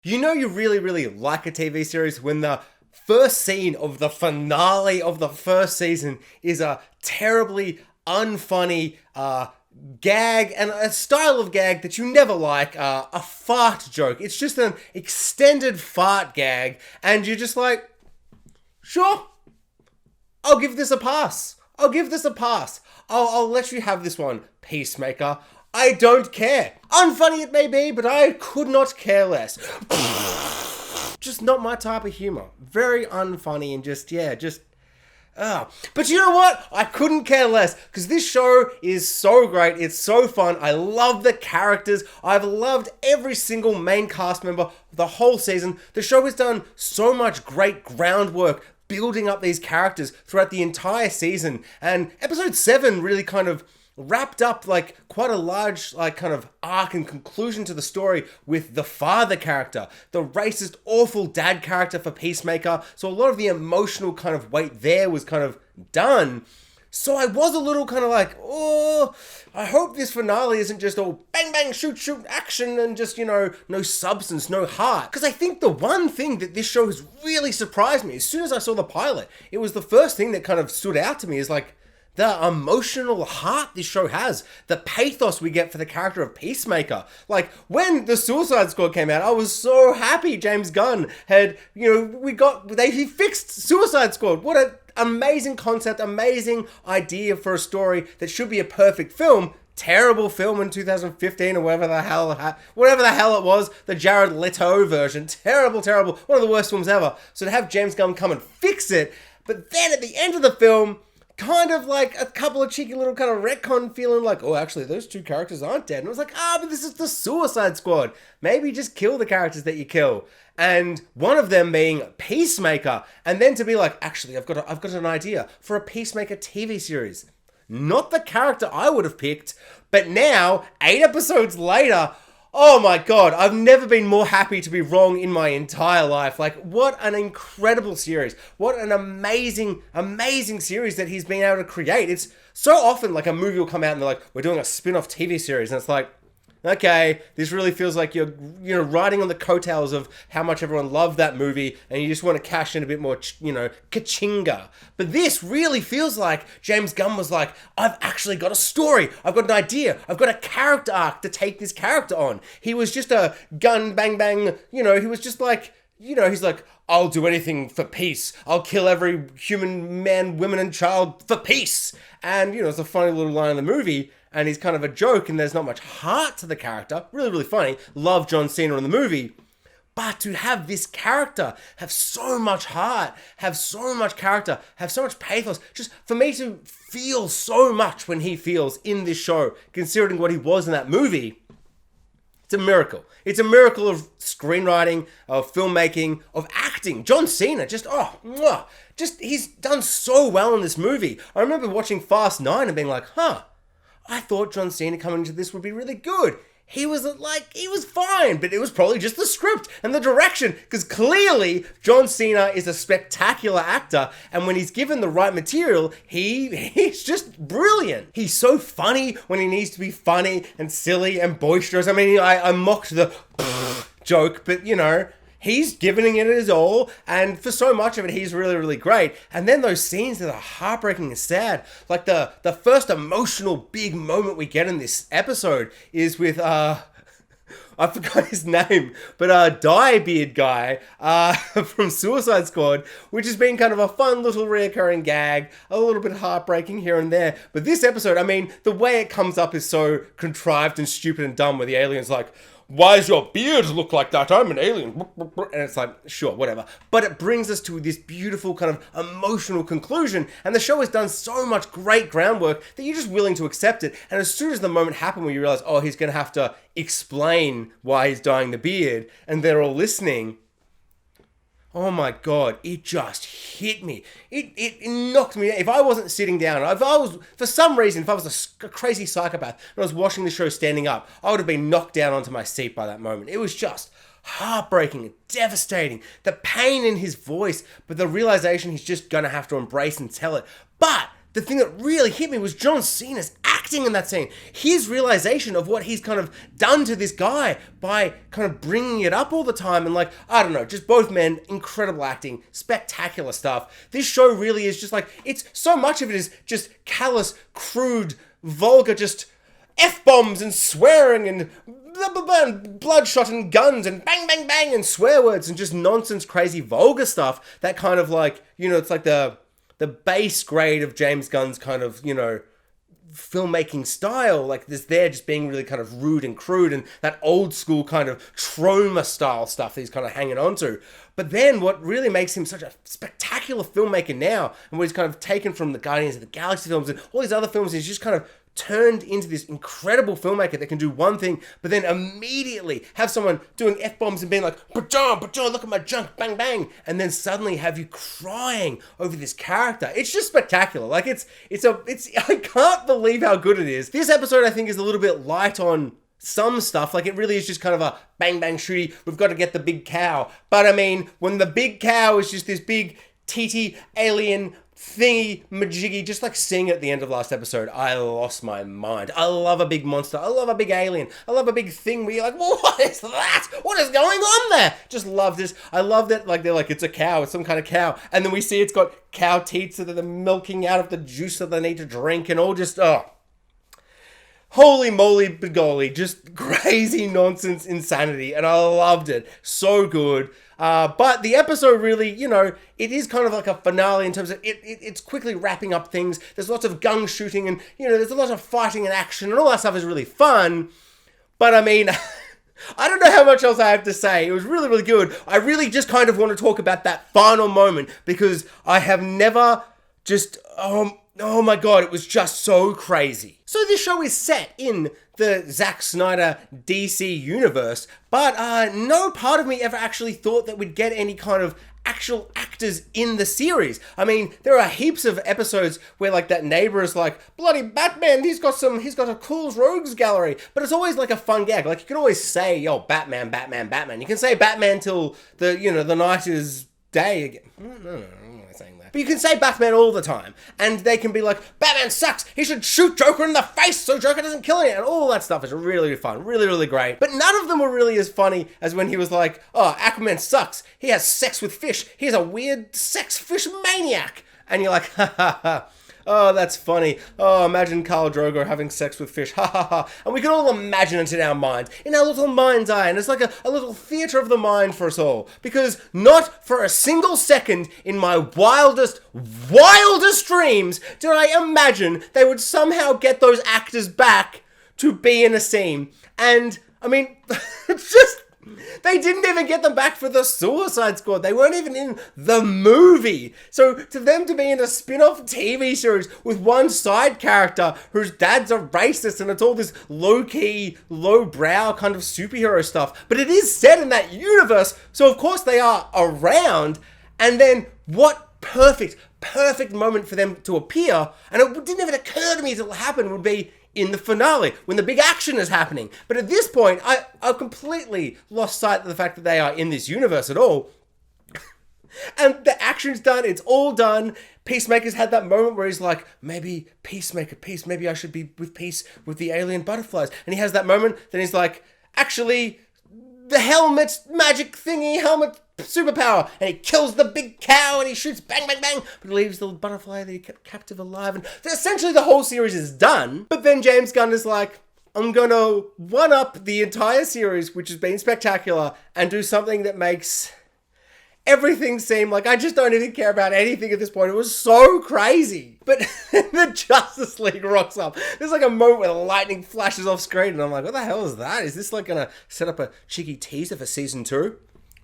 You know you really, really like a TV series when the first scene of the finale of the first season is a terribly unfunny gag and a style of gag that you never like, a fart joke. It's just an extended fart gag, and you're just like, sure, I'll give this a pass. I'll give this a pass. I'll let you have this one, Peacemaker. I don't care. Unfunny it may be, but I could not care less. Just not my type of humor. Very unfunny and But you know what? I couldn't care less because this show is so great. It's so fun. I love the characters. I've loved every single main cast member the whole season. The show has done so much great groundwork building up these characters throughout the entire season. And episode 7 really kind of wrapped up like quite a large like kind of arc and conclusion to the story with the father character, the racist awful dad character for Peacemaker. So a lot of the emotional kind of weight there was kind of done. So I was a little kind of like, oh, I hope this finale isn't just all bang bang shoot shoot action and just, you know, no substance, no heart. Because I think the one thing that this show has really surprised me, as soon as I saw the pilot, it was the first thing that kind of stood out to me is like the emotional heart this show has, the pathos we get for the character of Peacemaker. Like, when the Suicide Squad came out, I was so happy James Gunn had, he fixed Suicide Squad. What an amazing concept, amazing idea for a story that should be a perfect film. Terrible film in 2015 or whatever the hell it was, the Jared Leto version. Terrible, one of the worst films ever. So to have James Gunn come and fix it, but then at the end of the film, kind of like a couple of cheeky little kind of retcon feeling like, oh, actually, those two characters aren't dead. And I was like, but this is the Suicide Squad. Maybe just kill the characters that you kill. And one of them being Peacemaker. And then to be like, actually, I've got an idea for a Peacemaker TV series. Not the character I would have picked, but now, 8 episodes later, oh my god, I've never been more happy to be wrong in my entire life. Like, what an incredible series. What an amazing, amazing series that he's been able to create. It's so often like a movie will come out and they're like, we're doing a spin-off TV series. And it's like, okay, this really feels like you're riding on the coattails of how much everyone loved that movie and you just want to cash in a bit more, ka-chinga. But this really feels like James Gunn was like, I've actually got a story. I've got an idea. I've got a character arc to take this character on. He was just a gun bang bang, he was just like, he's like, I'll do anything for peace. I'll kill every human man, woman, and child for peace. And, it's a funny little line in the movie. And he's kind of a joke and there's not much heart to the character. Really, really funny. Love John Cena in the movie. But to have this character have so much heart, have so much character, have so much pathos, just for me to feel so much when he feels in this show, considering what he was in that movie, it's a miracle. It's a miracle of screenwriting, of filmmaking, of acting. John Cena, he's done so well in this movie. I remember watching Fast 9 and being like, I thought John Cena coming into this would be really good. He was fine, but it was probably just the script and the direction, because clearly John Cena is a spectacular actor, and when he's given the right material, he's just brilliant. He's so funny when he needs to be funny and silly and boisterous. I mean, I mocked the joke, but he's giving it his all, and for so much of it, he's really, really great. And then those scenes that are heartbreaking and sad, like the first emotional big moment we get in this episode is with, I forgot his name, but Dyebeard guy from Suicide Squad, which has been kind of a fun little reoccurring gag, a little bit heartbreaking here and there. But this episode, I mean, the way it comes up is so contrived and stupid and dumb, where the alien's like, why does your beard look like that? I'm an alien. And it's like, sure, whatever. But it brings us to this beautiful kind of emotional conclusion. And the show has done so much great groundwork that you're just willing to accept it. And as soon as the moment happened where you realize, he's going to have to explain why he's dyeing the beard, and they're all listening, oh my god, it just hit me. It knocked me down. If I wasn't sitting down, if I was, for some reason, if I was a crazy psychopath and I was watching the show standing up, I would have been knocked down onto my seat by that moment. It was just heartbreaking and devastating. The pain in his voice, but the realization he's just going to have to embrace and tell it. But the thing that really hit me was John Cena's acting in that scene. His realization of what he's kind of done to this guy by kind of bringing it up all the time. And like, I don't know, just both men, incredible acting, spectacular stuff. This show really is just like, it's so much of it is just callous, crude, vulgar, just F-bombs and swearing and blah, blah, blah, and bloodshot and guns and bang, bang, bang and swear words and just nonsense, crazy, vulgar stuff that kind of like, you know, it's like the base grade of James Gunn's kind of, you know, filmmaking style. Like this there just being really kind of rude and crude and that old school kind of trauma style stuff that he's kind of hanging on to. But then what really makes him such a spectacular filmmaker now, and what he's kind of taken from the Guardians of the Galaxy films and all these other films, is just kind of turned into this incredible filmmaker that can do one thing, but then immediately have someone doing F-bombs and being like, "Ba-John, look at my junk, bang, bang," and then suddenly have you crying over this character. It's just spectacular. Like it's I can't believe how good it is. This episode, I think, is a little bit light on some stuff. Like it really is just kind of a bang, bang, shooty, we've got to get the big cow. But I mean, when the big cow is just this big TT alien thingy majiggy, just like seeing it at the end of last episode, I lost my mind. I love a big monster. I love a big alien. I love a big thing where you're like, what is that? What is going on there? Just love this. I love that, like, they're like, it's a cow. It's some kind of cow. And then we see it's got cow teats that they're milking out of the juice that they need to drink and all just, oh. Holy moly begolly, just crazy nonsense insanity, and I loved it. So good. But the episode really, you know, it is kind of like a finale in terms of it's quickly wrapping up things. There's lots of gun shooting and, you know, there's a lot of fighting and action and all that stuff is really fun. But I mean, I don't know how much else I have to say. It was really, really good. I really just kind of want to talk about that final moment because I have never just, oh my god, it was just so crazy. So this show is set in the Zack Snyder DC universe, but no part of me ever actually thought that we'd get any kind of actual actors in the series. I mean, there are heaps of episodes where like that neighbor is like, bloody Batman, he's got a cool rogues gallery, but it's always like a fun gag. Like you can always say, yo, Batman, Batman, Batman. You can say Batman till the night is day again. No, I'm not saying that. But you can say Batman all the time, and they can be like, Batman sucks, he should shoot Joker in the face so Joker doesn't kill him, and all that stuff is really fun, really, really great. But none of them were really as funny as when he was like, oh, Aquaman sucks, he has sex with fish, he's a weird sex fish maniac. And you're like, ha ha ha. Oh, that's funny. Oh, imagine Khal Drogo having sex with fish. Ha ha ha. And we can all imagine it in our minds, in our little mind's eye. And it's like a little theatre of the mind for us all. Because not for a single second in my wildest dreams did I imagine they would somehow get those actors back to be in a scene. And, I mean, it's just... They didn't even get them back for the Suicide Squad. They weren't even in the movie. So to them to be in a spin-off TV series with one side character whose dad's a racist and it's all this low-key, low-brow kind of superhero stuff. But it is set in that universe, so of course they are around. And then what perfect moment for them to appear, and it didn't even occur to me until it happened, would be in the finale, when the big action is happening. But at this point, I've completely lost sight of the fact that they are in this universe at all. And the action's done, it's all done. Peacemaker's had that moment where he's like, maybe Peacemaker, peace, maybe I should be with peace with the alien butterflies. And he has that moment, then he's like, actually, the helmet, magic thingy, helmet superpower, and he kills the big cow and he shoots bang bang bang, but leaves the butterfly that he kept captive alive, and essentially the whole series is done. But then James Gunn is like, I'm gonna one up the entire series, which has been spectacular, and do something that makes everything seem like I just don't even care about anything at this point. It was so crazy. But the Justice League rocks up. There's like a moment where lightning flashes off screen and I'm like, what the hell is that? Is this like gonna set up a cheeky teaser for season 2?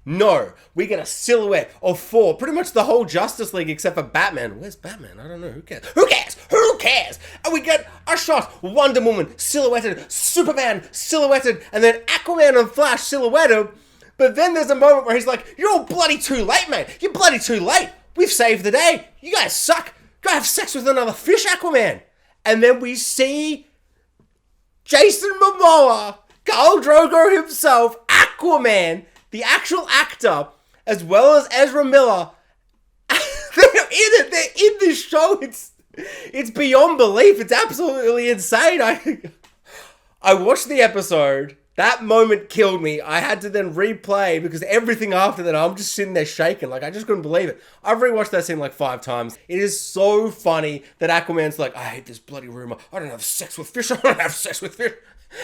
No, we get a silhouette of 4, pretty much the whole Justice League except for Batman. Where's Batman? I don't know. Who cares? Who cares? Who cares? And we get a shot, Wonder Woman silhouetted, Superman silhouetted, and then Aquaman and Flash silhouetted. But then there's a moment where he's like, you're all bloody too late, mate. You're bloody too late. We've saved the day. You guys suck. Go have sex with another fish, Aquaman. And then we see Jason Momoa, Khal Drogo himself, Aquaman, the actual actor, as well as Ezra Miller. They're in it. They're in this show. It's beyond belief. It's absolutely insane. I watched the episode. That moment killed me. I had to then replay because everything after that, I'm just sitting there shaking. Like, I just couldn't believe it. I've rewatched that scene like 5 times. It is so funny that Aquaman's like, I hate this bloody rumor. I don't have sex with fish. I don't have sex with fish.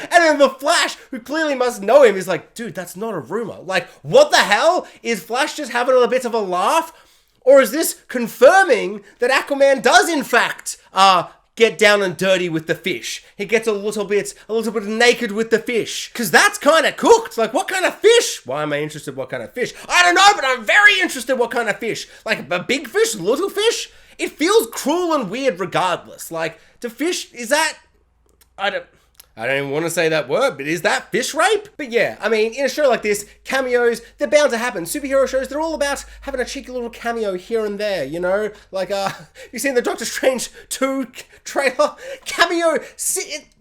And then the Flash, who clearly must know him, is like, dude, that's not a rumor. Like, what the hell? Is Flash just having a bit of a laugh? Or is this confirming that Aquaman does, in fact, get down and dirty with the fish? He gets a little bit naked with the fish. Because that's kind of cooked. Like, what kind of fish? Why am I interested what kind of fish? I don't know, but I'm very interested what kind of fish. Like, a big fish, little fish? It feels cruel and weird regardless. Like, to fish, is that... I don't even want to say that word, but is that fish rape? But yeah, I mean, in a show like this, cameos, they're bound to happen. Superhero shows, they're all about having a cheeky little cameo here and there, you know? Like, you seen the Doctor Strange 2 trailer? Cameo,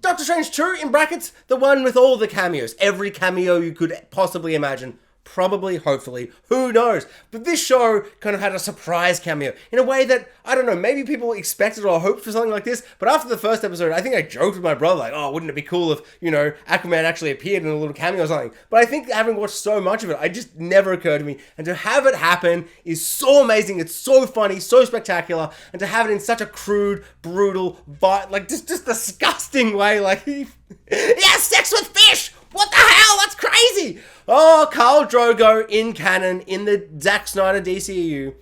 Doctor Strange 2, in brackets, the one with all the cameos. Every cameo you could possibly imagine. Probably, hopefully, who knows? But this show kind of had a surprise cameo in a way that, I don't know, maybe people expected or hoped for something like this, but after the first episode, I think I joked with my brother, like, oh, wouldn't it be cool if, you know, Aquaman actually appeared in a little cameo or something? But I think having watched so much of it, it just never occurred to me, and to have it happen is so amazing, it's so funny, so spectacular, and to have it in such a crude, brutal, like, just disgusting way, like, he has sex with fish! What the hell? That's crazy! Oh, Khal Drogo in canon, in the Zack Snyder DCEU,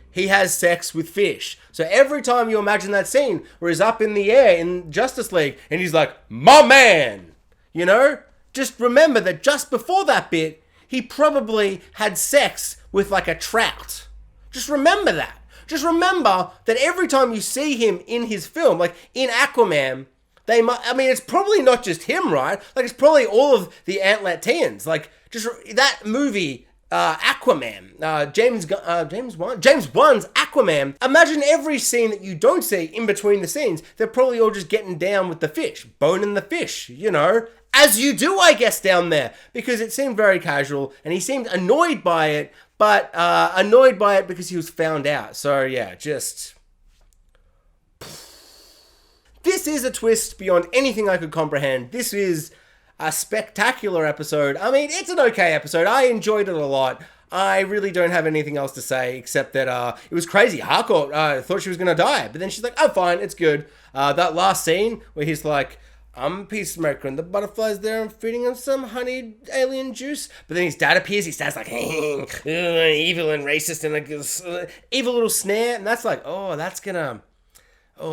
he has sex with fish. So every time you imagine that scene where he's up in the air in Justice League and he's like, my man! You know? Just remember that just before that bit, he probably had sex with like a trout. Just remember that. Just remember that every time you see him in his film, like in Aquaman, it's probably not just him, right? Like, it's probably all of the Atlanteans. Like, just that movie, Aquaman, James Wan's Aquaman. Imagine every scene that you don't see in between the scenes. They're probably all just getting down with the fish, boning the fish, you know? As you do, I guess, down there. Because it seemed very casual, and he seemed annoyed by it, but annoyed by it because he was found out. So, yeah, just... This is a twist beyond anything I could comprehend. This is a spectacular episode. I mean, it's an okay episode. I enjoyed it a lot. I really don't have anything else to say except that it was crazy. Harcourt thought she was going to die, but then she's like, oh, fine, it's good. That last scene where he's like, I'm Peacemaker and the butterfly's there and feeding him some honeyed alien juice. But then his dad appears, his dad's like, evil and racist and like evil little snare. And that's like,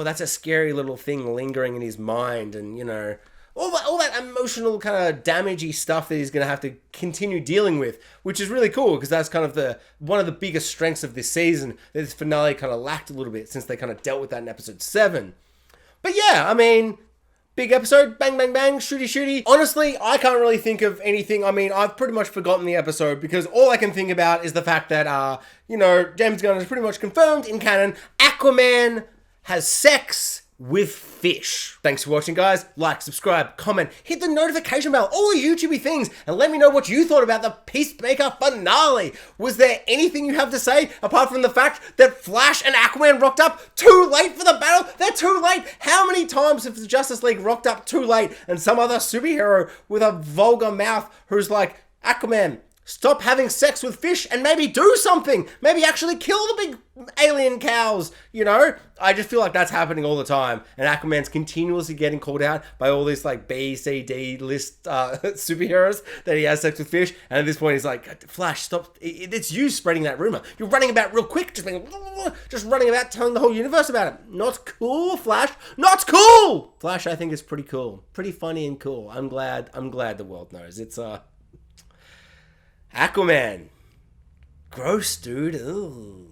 that's a scary little thing lingering in his mind, and, you know, all that emotional kind of damagey stuff that he's going to have to continue dealing with, which is really cool, because that's kind of one of the biggest strengths of this season, that this finale kind of lacked a little bit, since they kind of dealt with that in episode 7. But yeah, I mean, big episode, bang, bang, bang, shooty, shooty. Honestly, I can't really think of anything. I mean, I've pretty much forgotten the episode, because all I can think about is the fact that, you know, James Gunn has pretty much confirmed in canon, Aquaman has sex with fish. Thanks for watching, guys. Like, subscribe, comment, hit the notification bell, all the YouTubey things, and let me know what you thought about the Peacemaker finale. Was there anything you have to say apart from the fact that Flash and Aquaman rocked up too late for the battle? They're too late. How many times have the Justice League rocked up too late and some other superhero with a vulgar mouth who's like, Aquaman, stop having sex with fish and maybe do something. Maybe actually kill the big alien cows, you know? I just feel like that's happening all the time. And Aquaman's continuously getting called out by all these like B, C, D list superheroes that he has sex with fish. And at this point he's like, Flash, stop. It's you spreading that rumor. You're running about real quick, just running about telling the whole universe about it. Not cool, Flash. Not cool! Flash, I think, is pretty cool. Pretty funny and cool. I'm glad the world knows. It's Aquaman. Gross, dude. Ooh.